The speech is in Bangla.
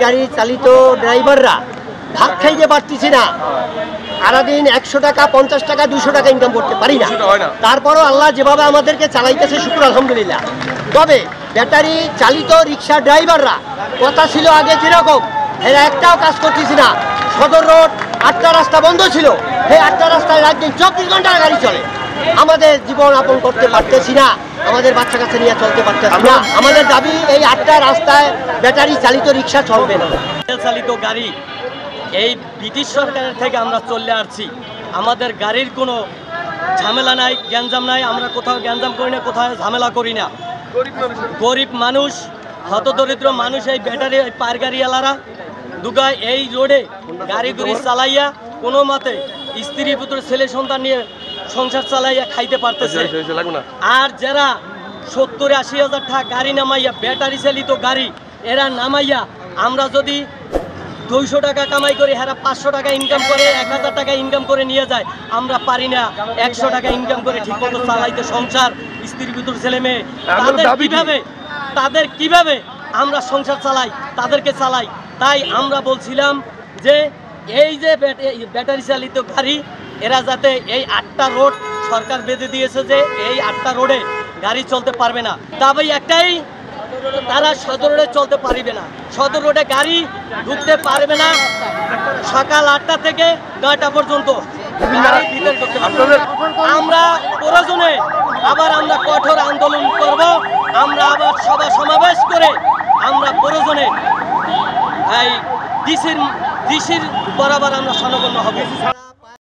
গাড়ি চালিত ড্রাইভাররা ভাত খাইতে পারতেছি না, সারাদিন 100 টাকা 50 টাকা 200 টাকা ইনকাম করতে পারি না। তারপরও আল্লাহ যেভাবে আমাদেরকে চালাইতেছে শুকর আলহামদুলিল্লাহ। তবে ব্যাটারি চালিত রিক্সা ড্রাইভাররা কথা ছিল আগে যেরকম, এরা একটাও কাজ করতেছি না। সদর রোড 8টা রাস্তা বন্ধ ছিল, এই 8টা রাস্তায় রাত দিন 24 ঘন্টা গাড়ি চলে। আমাদের জীবন আপন করতে পারতেছি না, আমাদের বাচ্চা কাছে নিয়ে চলতে পারতেছি না। আমাদের দাবি এই 8টা রাস্তায় ব্যাটারি চালিত রিক্সা চলবে না। চালিত গাড়ি এই ব্রিটিশ সরকারের থেকে আমরা চলে আসছি। আমাদের গাড়ির কোনো ঝামেলা নাই, গ্যাঞ্জাম নাই। আমরা কোথাও গ্যাঞ্জাম করি না, কোথাও ঝামেলা করি না। গরিব মানুষ, হতদরিদ্র মানুষ এই ব্যাটারি পার গাড়িওয়ালারা দুগায় এই রোডে গাড়ি গুড়ি চালাইয়া কোনো মতে স্ত্রী পুত্র ছেলে সন্তান নিয়ে সংসার চালাইয়া খাইতে পারতেছে। আর যারা 70-80 হাজার টাকা গাড়ি নামাইয়া ব্যাটারি চালিত গাড়ি এরা নামাইয়া, আমরা যদি 200 টাকা কামাই করি, এরা 500 টাকা ইনকাম করে, 1000 টাকা ইনকাম করে নিয়ে যায়। আমরা পারি না 100 টাকা ইনকাম করে ঠিক মতো চালাইতে সংসার, স্ত্রী পুত্র ছেলে মেয়ে। তাদের কিভাবে আমরা সংসার চালাই, তাদেরকে চালাই। তাই আমরা বলছিলাম যে এই যে ব্যাটারি চালিত গাড়ি এরা যাতে এই 8টা রোড সরকার বেঁধে দিয়েছে যে এই 8টা রোডে গাড়ি চলতে পারবে না। তবে একটাই, তারা সদর রোডে চলতে পারবে না, সদর রোডে গাড়ি ঢুকতে পারবে না সকাল 8টা থেকে 9টা পর্যন্ত। আমরা প্রয়োজনে আবার আমরা কঠোর আন্দোলন করব। আমরা আবার সভা সমাবেশ করে আমরা প্রয়োজনে এই ডিসির বরাবর আমরা স্বর্ণপন্ন হব।